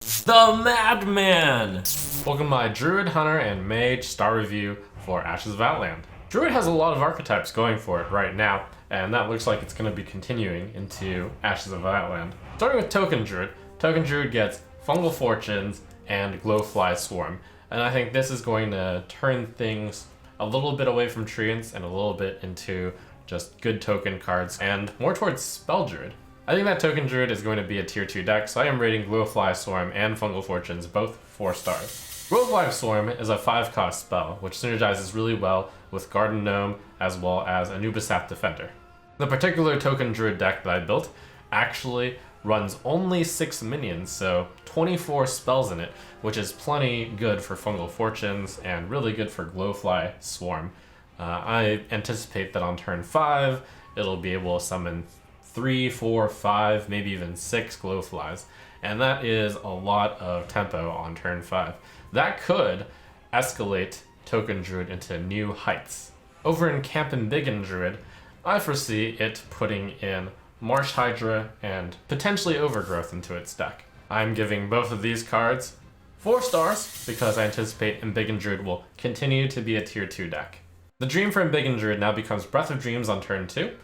The Madman! Welcome to my Druid, Hunter, and Mage star review for Ashes of Outland. Druid has a lot of archetypes going for it right now, and that looks like it's going to be continuing into Ashes of Outland. Starting with Token Druid. Token Druid gets Fungal Fortunes and Glowfly Swarm, and I think this is going to turn things a little bit away from Treants and a little bit into just good token cards and more towards Spell Druid. I think that Token Druid is going to be a tier 2 deck, so I am rating Glowfly Swarm and Fungal Fortunes both 4 stars. Glowfly Swarm is a 5-cost spell, which synergizes really well with Garden Gnome as well as Anubisat Defender. The particular Token Druid deck that I built actually runs only 6 minions, so 24 spells in it, which is plenty good for Fungal Fortunes and really good for Glowfly Swarm. I anticipate that on turn 5, it'll be able to summon 3, 4, 5, maybe even 6 Glowflies, and that is a lot of tempo on turn 5. That could escalate Token Druid into new heights. Over in Camp Embiggen Druid, I foresee it putting in Marsh Hydra and potentially Overgrowth into its deck. I'm giving both of these cards 4 stars because I anticipate Embiggen Druid will continue to be a tier 2 deck. The Dream for Embiggen Druid now becomes Breath of Dreams on turn 2,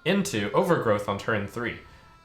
into Overgrowth on turn 3.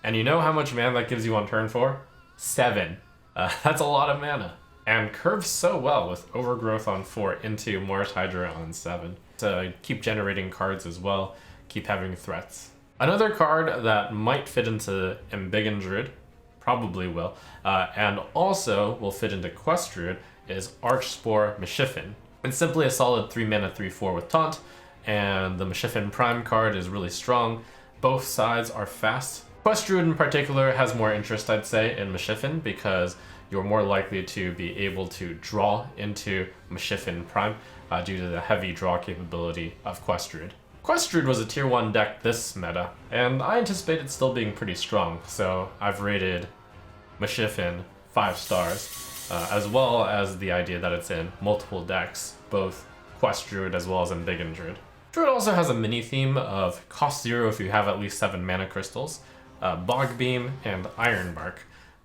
And you know how much mana that gives you on turn 4? 7. That's a lot of mana. And curves so well with Overgrowth on 4 into Marsh Hydra on 7. To keep generating cards as well, keep having threats. Another card that might fit into Embiggen Druid, probably will, and also will fit into Quest Druid is Archspore Mashifin. It's simply a solid 3 mana 3/4 with Taunt, and the Mashifin Prime card is really strong. Both sides are fast. Quest Druid in particular has more interest, I'd say, in Mashifin because you're more likely to be able to draw into Mashifin Prime due to the heavy draw capability of Quest Druid. Quest Druid was a tier 1 deck this meta, and I anticipate it still being pretty strong, so I've rated Mashifin 5 stars, as well as the idea that it's in multiple decks, both Quest Druid as well as Embiggen Druid. Druid also has a mini theme of cost 0 if you have at least 7 mana crystals, Bog Beam, and Ironbark.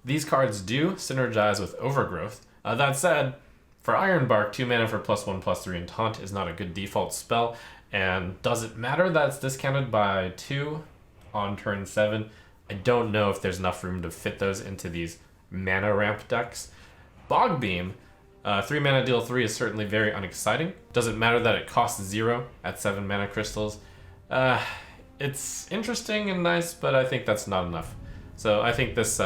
These cards do synergize with Overgrowth. That said, for Ironbark, 2 mana for +1/+3 and Taunt is not a good default spell, and does it matter that it's discounted by 2 on turn 7? I don't know if there's enough room to fit those into these mana ramp decks. Bog Beam, 3 mana deal 3 is certainly very unexciting. Doesn't matter that it costs 0 at 7 mana crystals. It's interesting and nice, but I think that's not enough. So I think this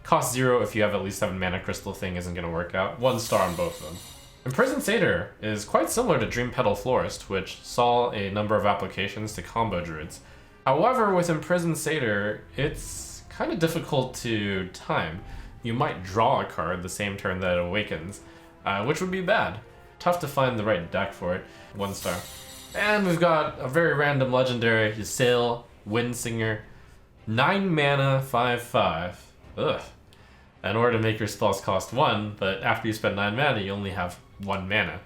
cost 0 if you have at least 7 mana crystal thing isn't going to work out. 1 star on both of them. Imprisoned Satyr is quite similar to Dream Petal Florist, which saw a number of applications to combo druids. However, with Imprisoned Satyr, it's kind of difficult to time. You might draw a card the same turn that it awakens, which would be bad. Tough to find the right deck for it. 1 star. And we've got a very random legendary, Ysayle Windsinger. 9 mana, 5/5. Ugh. In order to make your spells cost 1, but after you spend 9 mana, you only have 1 mana.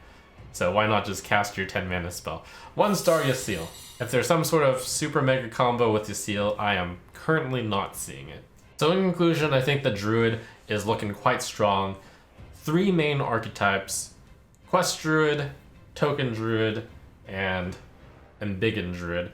So why not just cast your 10 mana spell? 1 star Ysayle. If there's some sort of super mega combo with Ysayle, I am currently not seeing it. So in conclusion, I think the Druid is looking quite strong. 3 main archetypes: Quest Druid, Token Druid, and Embiggen Druid,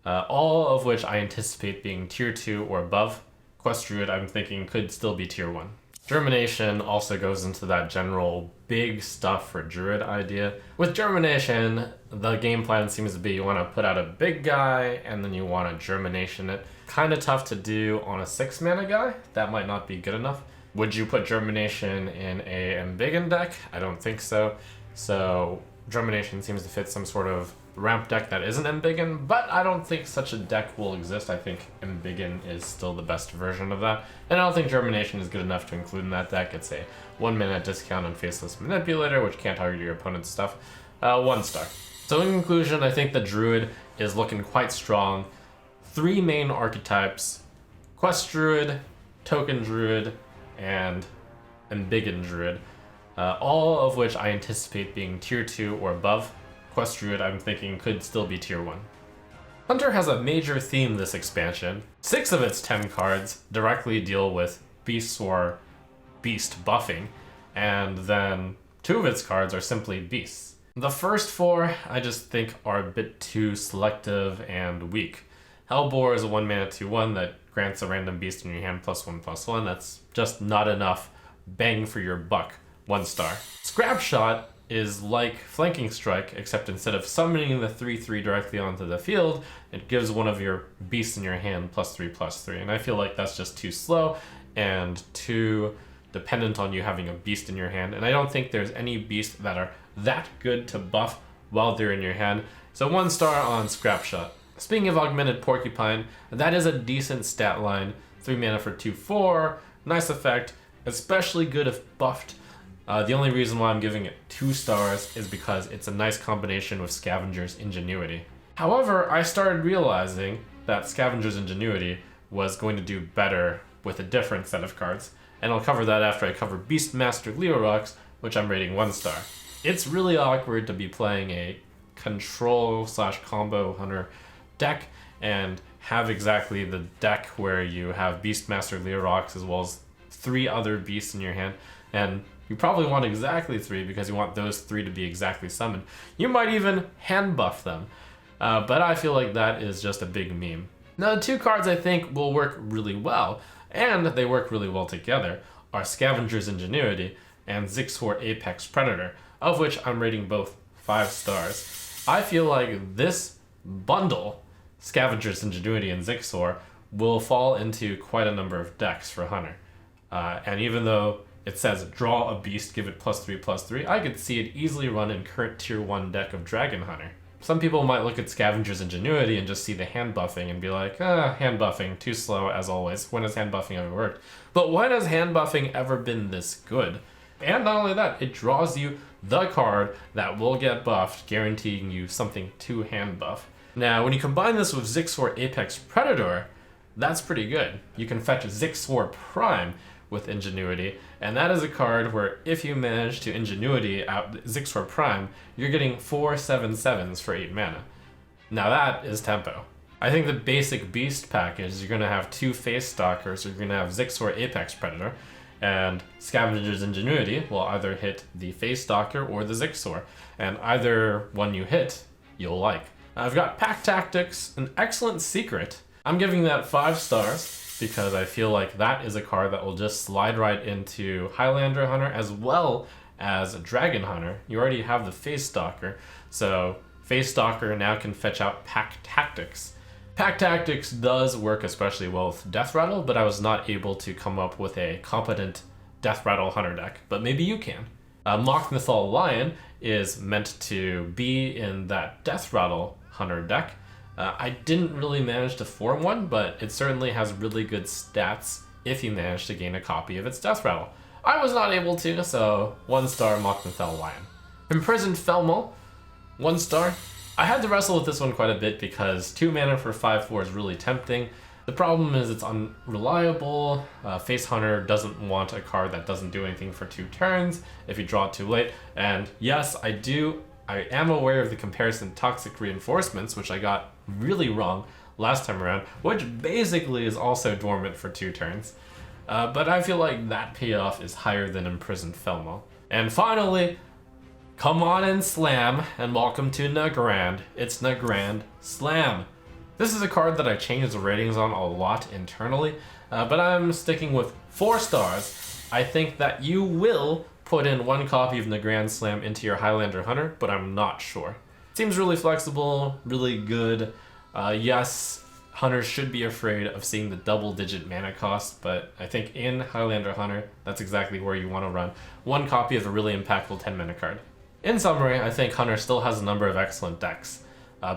all of which I anticipate being tier 2 or above. Quest Druid, I'm thinking, could still be tier 1. Germination also goes into that general big stuff for Druid idea. With Germination, the game plan seems to be you want to put out a big guy and then you want to Germination it. Kind of tough to do on a 6 mana guy. That might not be good enough. Would you put Germination in a Embiggen deck? I don't think so. So Germination seems to fit some sort of ramp deck that isn't Embiggen, but I don't think such a deck will exist. I think Embiggen is still the best version of that, and I don't think Germination is good enough to include in that deck. It's a 1 mana discount on Faceless Manipulator, which can't target your opponent's stuff. 1 star. So in conclusion, I think the Druid is looking quite strong. 3 main archetypes: Quest Druid, Token Druid, and Embiggen Druid, all of which I anticipate being tier 2 or above. Quest Druid, I'm thinking, could still be tier 1. Hunter has a major theme this expansion. 6 of its 10 cards directly deal with beasts or beast buffing, and then 2 of its cards are simply beasts. The first 4 I just think are a bit too selective and weak. Hellbore is a 1-mana 2/1 that grants a random beast in your hand +1/+1. That's just not enough bang for your buck. 1 star. Scrap Shot is like Flanking Strike, except instead of summoning the 3/3 directly onto the field, it gives one of your beasts in your hand +3/+3. And I feel like that's just too slow and too dependent on you having a beast in your hand. And I don't think there's any beasts that are that good to buff while they're in your hand. So 1 star on Scrap Shot. Speaking of Augmented Porcupine, that is a decent stat line. 3 mana for 2/4, nice effect, especially good if buffed. The only reason why I'm giving it 2 stars is because it's a nice combination with Scavenger's Ingenuity. However, I started realizing that Scavenger's Ingenuity was going to do better with a different set of cards, and I'll cover that after I cover Beastmaster Leorox, which I'm rating 1 star. It's really awkward to be playing a control/combo hunter deck and have exactly the deck where you have Beastmaster Leorox as well as 3 other beasts in your hand, and you probably want exactly 3 because you want those 3 to be exactly summoned. You might even hand buff them, but I feel like that is just a big meme. Now, the 2 cards I think will work really well, and they work really well together, are Scavenger's Ingenuity and Zigzagour Apex Predator, of which I'm rating both 5 stars. I feel like this bundle, Scavenger's Ingenuity and Zigzagour, will fall into quite a number of decks for Hunter. And even though it says draw a beast, give it +3/+3, I could see it easily run in current tier 1 deck of Dragon Hunter. Some people might look at Scavenger's Ingenuity and just see the hand buffing and be like, hand buffing, too slow as always. When has hand buffing ever worked? But when has hand buffing ever been this good? And not only that, it draws you the card that will get buffed, guaranteeing you something to hand buff. Now, when you combine this with Zigzagour Apex Predator, that's pretty good. You can fetch Zigzagour Prime with Ingenuity, and that is a card where if you manage to Ingenuity out Zigzagour Prime, you're getting 4 7/7s for 8 mana. Now that is tempo. I think the basic beast package, you're going to have 2 Face Stalkers, you're going to have Zigzagour Apex Predator, and Scavenger's Ingenuity will either hit the Face Stalker or the Zigzagour, and either one you hit, you'll like. I've got Pack Tactics, an excellent secret. I'm giving that 5 stars because I feel like that is a card that will just slide right into Highlander Hunter as well as Dragon Hunter. You already have the Face Stalker, so Face Stalker now can fetch out Pack Tactics. Pack Tactics does work especially well with Death Rattle, but I was not able to come up with a competent Death Rattle Hunter deck, but maybe you can. Mok'Nathal Lion is meant to be in that Death Rattle Hunter deck. I didn't really manage to form one, but it certainly has really good stats if you manage to gain a copy of its Death Rattle. I was not able to, so 1 star Mok'Nathal Lion. Imprisoned Felmel, 1 star. I had to wrestle with this one quite a bit because 2 mana for 5/4 is really tempting. The problem is it's unreliable. Face Hunter doesn't want a card that doesn't do anything for 2 turns if you draw it too late. And yes, I am aware of the comparison Toxic Reinforcements, which I got really wrong last time around, which basically is also dormant for 2 turns. But I feel like that payoff is higher than Imprisoned Felmel. And finally, come on and slam, and welcome to Nagrand. It's Nagrand Slam. This is a card that I changed the ratings on a lot internally, but I'm sticking with 4 stars. I think that you will put in 1 copy of Nagrand Slam into your Highlander Hunter, but I'm not sure. Seems really flexible, really good. Yes, Hunters should be afraid of seeing the double-digit mana cost, but I think in Highlander Hunter, that's exactly where you want to run 1 copy of a really impactful 10-mana card. In summary, I think Hunter still has a number of excellent decks.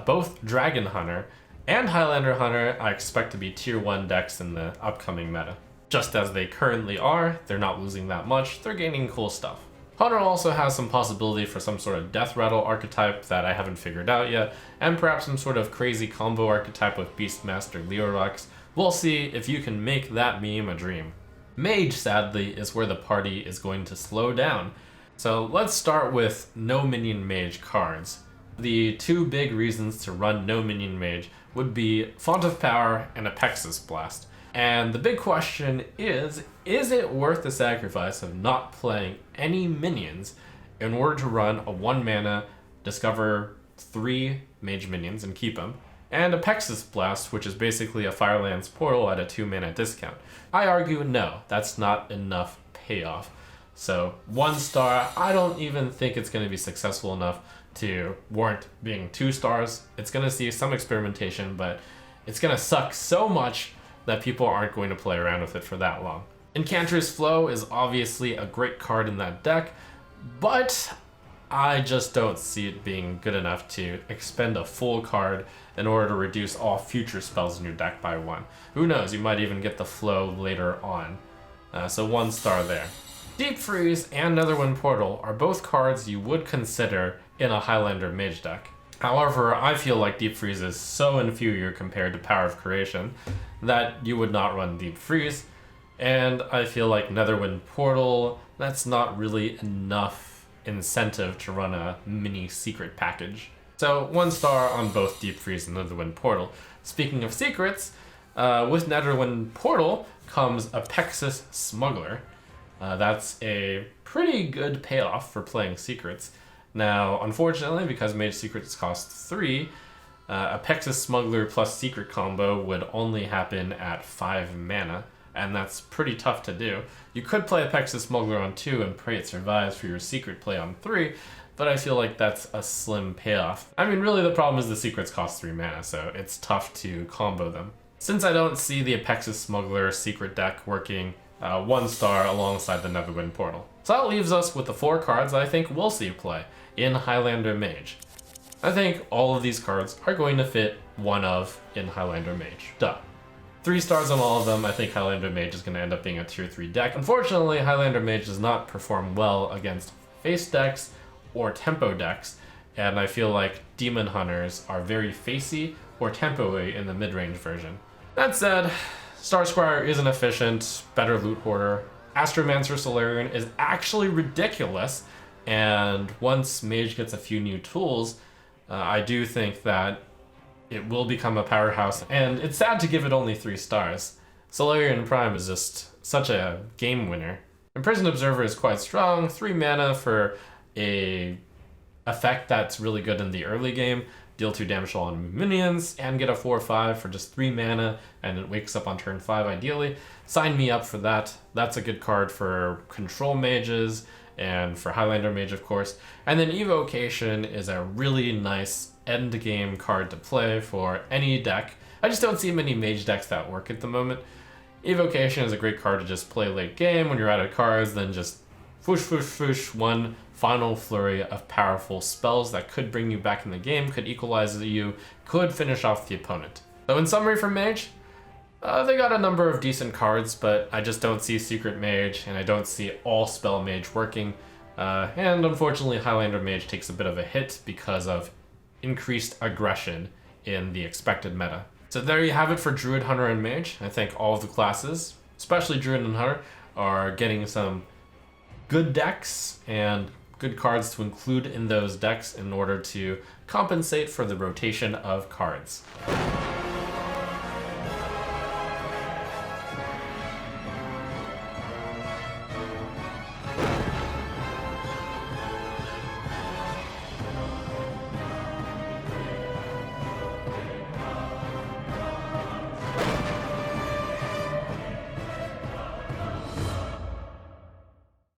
Both Dragon Hunter and Highlander Hunter I expect to be tier 1 decks in the upcoming meta. Just as they currently are, they're not losing that much, they're gaining cool stuff. Hunter also has some possibility for some sort of Death Rattle archetype that I haven't figured out yet, and perhaps some sort of crazy combo archetype with Beastmaster Leorox. We'll see if you can make that meme a dream. Mage, sadly, is where the party is going to slow down. So let's start with no minion mage cards. The 2 big reasons to run no minion mage would be Font of Power and Apexis Blast. And the big question is is it worth the sacrifice of not playing any minions in order to run a 1 mana, discover 3 mage minions and keep them, and a Pexus Blast, which is basically a Firelands portal at a 2 mana discount? I argue no, that's not enough payoff. So 1 star, I don't even think it's going to be successful enough to warrant being 2 stars. It's going to see some experimentation, but it's going to suck so much that people aren't going to play around with it for that long. Enchantress Flow is obviously a great card in that deck, but I just don't see it being good enough to expend a full card in order to reduce all future spells in your deck by 1. Who knows, you might even get the flow later on. So 1 star there. Deep Freeze and Netherwind Portal are both cards you would consider in a Highlander Mage deck. However, I feel like Deep Freeze is so inferior compared to Power of Creation that you would not run Deep Freeze, and I feel like Netherwind Portal, that's not really enough incentive to run a mini secret package. So 1 star on both Deep Freeze and Netherwind Portal. Speaking of secrets, with Netherwind Portal comes a Pexus Smuggler. That's a pretty good payoff for playing secrets. Now, unfortunately, because Mage Secrets cost 3, a Pexus Smuggler plus Secret combo would only happen at 5 mana, and that's pretty tough to do. You could play a Pexus Smuggler on 2 and pray it survives for your secret play on 3, but I feel like that's a slim payoff. I mean, really the problem is the secrets cost 3 mana, so it's tough to combo them. Since I don't see the Pexus Smuggler secret deck working 1 star alongside the Netherwind Portal. So that leaves us with the 4 cards I think we'll see play in Highlander Mage. I think all of these cards are going to fit one of in Highlander Mage. Duh. 3 stars on all of them. I think Highlander Mage is going to end up being a tier 3 deck. Unfortunately, Highlander Mage does not perform well against face decks or tempo decks, and I feel like Demon Hunters are very facey or tempo-y in the mid-range version. That said, Starsquire is an efficient, better loot hoarder. Astromancer Solarian is actually ridiculous, and once Mage gets a few new tools, I do think that it will become a powerhouse, and it's sad to give it only 3 stars. Solarian Prime is just such a game winner. Imprisoned Observer is quite strong, 3 mana for a effect that's really good in the early game. Deal 2 damage to all minions, and get a 4/5 for just 3 mana, and it wakes up on turn 5 ideally. Sign me up for that. That's a good card for control mages, and for Highlander Mage, of course. And then Evocation is a really nice end game card to play for any deck. I just don't see many Mage decks that work at the moment. Evocation is a great card to just play late game when you're out of cards, then just foosh, foosh, foosh, 1 final flurry of powerful spells that could bring you back in the game, could equalize you, could finish off the opponent. So in summary for Mage, they got a number of decent cards, but I just don't see Secret Mage, and I don't see All Spell Mage working. And unfortunately, Highlander Mage takes a bit of a hit because of increased aggression in the expected meta. So there you have it for Druid, Hunter, and Mage. I think all of the classes, especially Druid and Hunter, are getting some good decks and good cards to include in those decks in order to compensate for the rotation of cards.